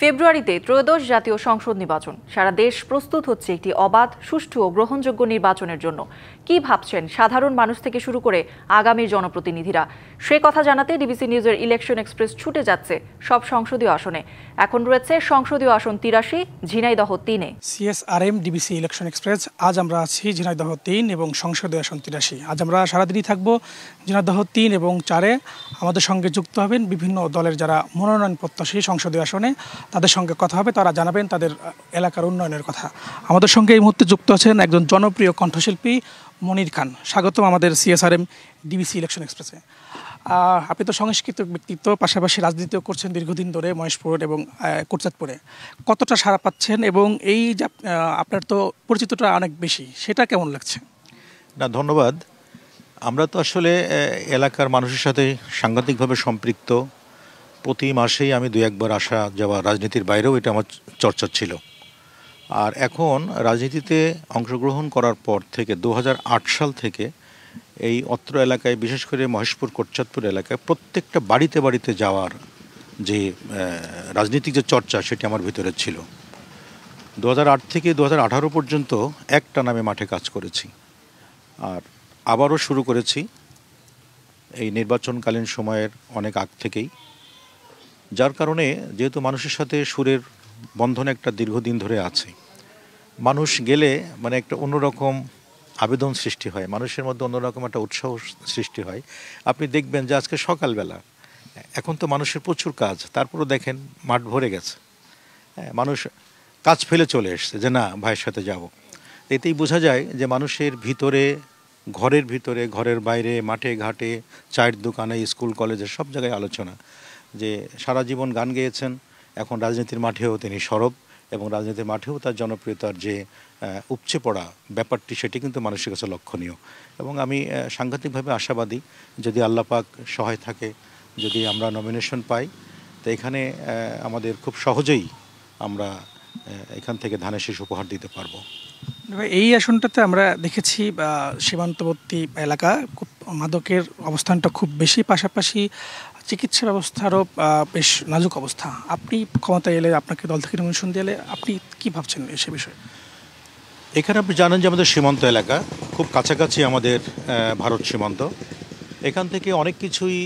ফেব্রুয়ারিতে ত্রয়োদশ জাতীয় সংসদ নির্বাচন। সারা দেশ প্রস্তুত হচ্ছে একটি অবাধ, সুষ্ঠু ও গ্রহণযোগ্য নির্বাচনের জন্য। কি ভাবছেন সাধারণ মানুষ থেকে শুরু করে আগামী জনপ্রতিনিধিরা? সে কথা জানাতে ডিবিসি নিউজের ইলেকশন এক্সপ্রেস ছুটে যাচ্ছে সব সংসদীয় আসনে। এখন রয়েছে সংসদীয় আসন ৮৩, ঝিনাইদহ ৩-এ। CSRM DBC election express. আজ আমরা আছি ঝিনাইদহ ৩ এবং সংসদীয় আসন ৮৩। আজ আমরা সারাদিনই থাকবো ঝিনাইদহ ৩ এবং ৪-এ। আমাদের সঙ্গে যুক্ত হবেন বিভিন্ন দলের যারা মনোনয়ন প্রত্যাশী সংসদীয় আসনে, তাদের সঙ্গে কথা হবে। তারা জানাবেন তাদের এলাকার উন্নয়নের কথা। আমাদের সঙ্গে এই মুহূর্তে যুক্ত আছেন একজন জনপ্রিয় কণ্ঠশিল্পী মনির খান। স্বাগতম আমাদের CSRM ডিবিসি ইলেকশন এক্সপ্রেসে। আপনি তো সংস্কৃত ব্যক্তিত্ব, পাশাপাশি রাজনীতিও করছেন দীর্ঘদিন ধরে মহেশপুর এবং কোটচাঁদপুরে। কতটা সাড়া পাচ্ছেন এবং এই যে আপনার তো পরিচিতটা অনেক বেশি, সেটা কেমন লাগছে? না, ধন্যবাদ। আমরা তো আসলে এলাকার মানুষের সাথে সাংঘাতিকভাবে সম্পৃক্ত। প্রতি মাসেই আমি ২-১ বার আসা যাওয়া, রাজনীতির বাইরেও এটা আমার চর্চা ছিল। আর এখন রাজনীতিতে অংশগ্রহণ করার পর থেকে ২০০৮ সাল থেকে এই অত্র এলাকায়, বিশেষ করে মহেশপুর কোটচাঁদপুর এলাকায় প্রত্যেকটা বাড়িতে বাড়িতে যাওয়ার যে রাজনীতিক যে চর্চা, সেটি আমার ভিতরে ছিল। ২০০৮ থেকে ২০১৮ পর্যন্ত একটা নামে মাঠে কাজ করেছি, আর আবারও শুরু করেছি এই নির্বাচনকালীন সময়ের অনেক আগ থেকেই। যার কারণে যেহেতু মানুষের সাথে সুরের বন্ধন একটা দীর্ঘদিন ধরে আছে, মানুষ গেলে মানে একটা অন্যরকম আবেদন সৃষ্টি হয়, মানুষের মধ্যে অন্যরকম একটা উৎসাহ সৃষ্টি হয়। আপনি দেখবেন যে আজকে সকালবেলা, এখন তো মানুষের প্রচুর কাজ, তারপরও দেখেন মাঠ ভরে গেছে। মানুষ কাজ ফেলে চলে এসছে যে না, ভাইয়ের সাথে যাব। এতেই বোঝা যায় যে মানুষের ভিতরে, ঘরের ভিতরে, ঘরের বাইরে, মাঠে ঘাটে, চায়ের দোকানে, স্কুল কলেজে, সব জায়গায় আলোচনা যে সারা জীবন গান গেয়েছেন, এখন রাজনীতির মাঠেও তিনি সরব, এবং রাজনীতির মাঠেও তার জনপ্রিয়তার যে উপচে পড়া ব্যাপারটি, সেটি কিন্তু মানুষের কাছে লক্ষণীয়। এবং আমি সাংঘাতিকভাবে আশাবাদী, যদি আল্লাহ পাক সহায় থাকে, যদি আমরা নমিনেশন পাই, তো এখানে আমাদের খুব সহজেই আমরা এখান থেকে ধানের শীষ উপহার দিতে পারবো। এই আসনটাতে আমরা দেখেছি সীমান্তবর্তী এলাকা, মাদকের অবস্থানটা খুব বেশি, পাশাপাশি চিকিৎসা ব্যবস্থারও বেশ নাজুক অবস্থা। আপনি ক্ষমতায় এলে, আপনাকে দল থেকে নমিনেশন দিলে, আপনি কি ভাবছেন সে বিষয়ে? এখানে আপনি জানেন যে আমাদের সীমান্ত এলাকা, খুব কাছাকাছি আমাদের ভারত সীমান্ত। এখান থেকে অনেক কিছুই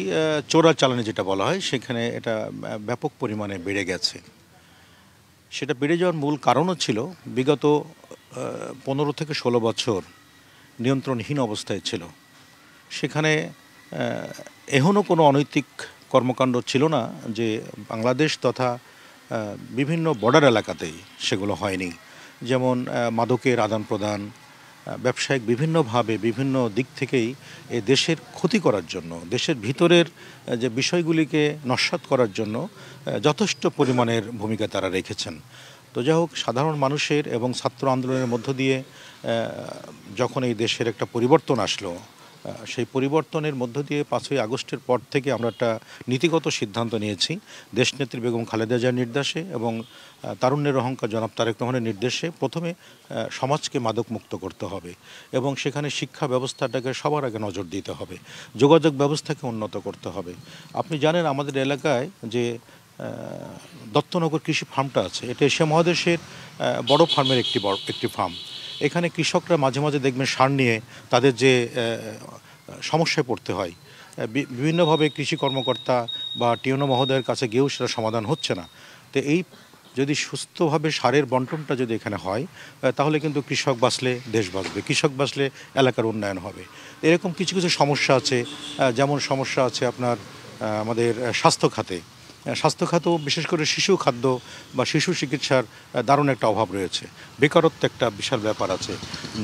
চোরাচালানি যেটা বলা হয়, সেখানে এটা ব্যাপক পরিমাণে বেড়ে গেছে। সেটা বেড়ে যাওয়ার মূল কারণও ছিল বিগত 15 থেকে 16 বছর নিয়ন্ত্রণহীন অবস্থায় ছিল। সেখানে এখনও কোনো অনৈতিক কর্মকাণ্ড ছিল না যে বাংলাদেশ তথা বিভিন্ন বর্ডার এলাকাতেই সেগুলো হয়নি। যেমন মাদকের আদান প্রদান, ব্যবসায়িক বিভিন্নভাবে বিভিন্ন দিক থেকেই এ দেশের ক্ষতি করার জন্য, দেশের ভিতরের যে বিষয়গুলিকে নস্যাৎ করার জন্য যথেষ্ট পরিমাণের ভূমিকা তারা রেখেছেন। তো যাই হোক, সাধারণ মানুষের এবং ছাত্র আন্দোলনের মধ্য দিয়ে যখন এই দেশের একটা পরিবর্তন আসলো, সেই পরিবর্তনের মধ্য দিয়ে 5ই আগস্টের পর থেকে আমরা একটা নীতিগত সিদ্ধান্ত নিয়েছি, দেশনেত্রী বেগম খালেদা জিয়ার নির্দেশে এবং তারুণ্যের অহংকার জনাব তারেক রহমানের নির্দেশে প্রথমে সমাজকে মাদক মুক্ত করতে হবে, এবং সেখানে শিক্ষা ব্যবস্থাটাকে সবার আগে নজর দিতে হবে, যোগাযোগ ব্যবস্থাকে উন্নত করতে হবে। আপনি জানেন আমাদের এলাকায় যে দত্তনগর কৃষি ফার্মটা আছে, এটা এশিয়া মহাদেশের বড় ফার্মের একটি ফার্ম। এখানে কৃষকরা মাঝে মাঝে দেখবেন সার নিয়ে তাদের যে সমস্যায় পড়তে হয়, বিভিন্নভাবে কৃষি কর্মকর্তা বা টিওনো মহোদয়ের কাছে গিয়েও সেটা সমাধান হচ্ছে না। তো এই যদি সুস্থভাবে সারের বন্টনটা যদি এখানে হয়, তাহলে কিন্তু কৃষক বাঁচলে দেশ বাঁচবে, কৃষক বাঁচলে এলাকার উন্নয়ন হবে। এরকম কিছু কিছু সমস্যা আছে, যেমন সমস্যা আছে আপনার আমাদের স্বাস্থ্য খাতেও বিশেষ করে শিশু খাদ্য বা শিশু চিকিৎসার দারুণ একটা অভাব রয়েছে। বেকারত্ব একটা বিশাল ব্যাপার আছে,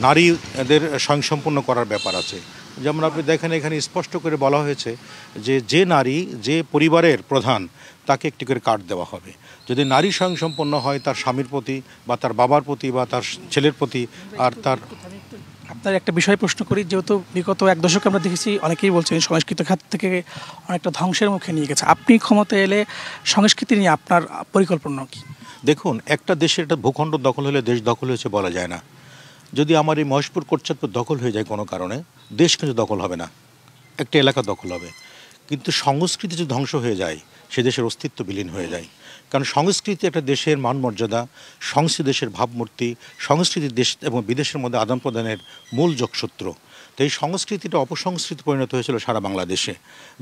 নারীদের স্বয়ংসম্পূর্ণ করার ব্যাপার আছে। যেমন আপনি দেখেন এখানে স্পষ্ট করে বলা হয়েছে যে নারী, যে পরিবারের প্রধান, তাকে একটি করে কার্ড দেওয়া হবে। যদি নারী স্বয়ংসম্পন্ন হয়, তার স্বামীর প্রতি বা তার বাবার প্রতি বা তার ছেলের প্রতি, আর তার আপনার একটা বিষয় প্রশ্ন করি, যেহেতু বিগত 1 দশকে আমরা দেখেছি অনেকেই বলছেন সংস্কৃত খাত থেকে অনেকটা ধ্বংসের মুখে নিয়ে গেছে। আপনি ক্ষমতায় এলে সংস্কৃতি নিয়ে আপনার পরিকল্পনা কি? দেখুন, একটা দেশের একটা ভূখণ্ড দখল হলে দেশ দখল হয়েছে বলা যায় না। যদি আমার এই মহেশপুর কোটচাঁদপুর দখল হয়ে যায় কোনো কারণে, দেশ কিন্তু দখল হবে না, একটা এলাকা দখল হবে। কিন্তু সংস্কৃতি যদি ধ্বংস হয়ে যায়, সে দেশের অস্তিত্ব বিলীন হয়ে যায়। কারণ সংস্কৃতি একটা দেশের মান মর্যাদা, সংস্কৃতি দেশের ভাবমূর্তি, সংস্কৃতি দেশ এবং বিদেশের মধ্যে আদান প্রদানের মূল যোগসূত্র। তো এই সংস্কৃতিটা অপসংস্কৃতি পরিণত হয়েছিল সারা বাংলাদেশে,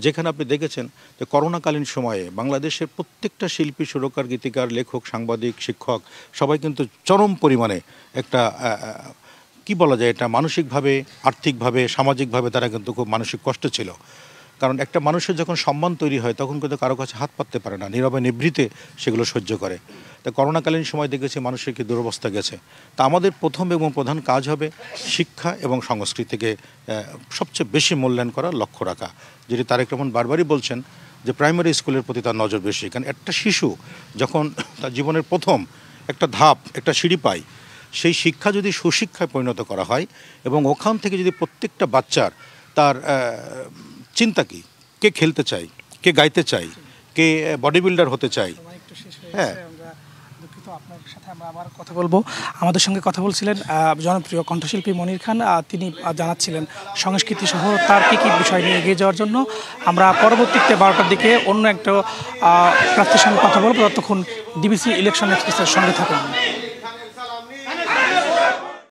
যেখানে আপনি দেখেছেন যে করোনাকালীন সময়ে বাংলাদেশের প্রত্যেকটা শিল্পী, সুরকার, গীতিকার, লেখক, সাংবাদিক, শিক্ষক সবাই কিন্তু চরম পরিমাণে একটা কি বলা যায়, এটা মানসিকভাবে, আর্থিকভাবে, সামাজিকভাবে তারা কিন্তু খুব মানসিক কষ্ট ছিল। কারণ একটা মানুষের যখন সম্মান তৈরি হয় তখন কিন্তু কারো কাছে হাত পাততে পারে না, নীরবে নিভৃতে সেগুলো সহ্য করে। তা করোনাকালীন সময় দেখেছি মানুষের কি দুরবস্থা গেছে। তা আমাদের প্রথম এবং প্রধান কাজ হবে শিক্ষা এবং সংস্কৃতিকে সবচেয়ে বেশি মূল্যায়ন করা, লক্ষ্য রাখা। যেটি তারেক রহমান বারবারই বলছেন যে প্রাইমারি স্কুলের প্রতি তার নজর বেশি। কারণ একটা শিশু যখন তার জীবনের প্রথম একটা ধাপ, একটা সিঁড়ি পায়, সেই শিক্ষা যদি সুশিক্ষায় পরিণত করা হয় এবং ওখান থেকে যদি প্রত্যেকটা বাচ্চার তার চিন্তা কি, কে খেলতে চায়, কে গাইতে চায়, কে বডি বিল্ডার হতে চায়। হ্যাঁ, দুঃখিত, আপনার সাথে আমরা আবার কথা বলবো। আমাদের সঙ্গে কথা বলছিলেন জনপ্রিয় কণ্ঠশিল্পী মনির খান। তিনি জানাচ্ছিলেন সংস্কৃতি সহ তার কী কী বিষয় নিয়ে এগিয়ে যাওয়ার জন্য। আমরা পরবর্তীতে 12টার দিকে অন্য একটা প্রার্থীর সঙ্গে কথা বলবো। ততক্ষণ ডিবিসি ইলেকশন এক্সপ্রেসের সঙ্গে থাকুন।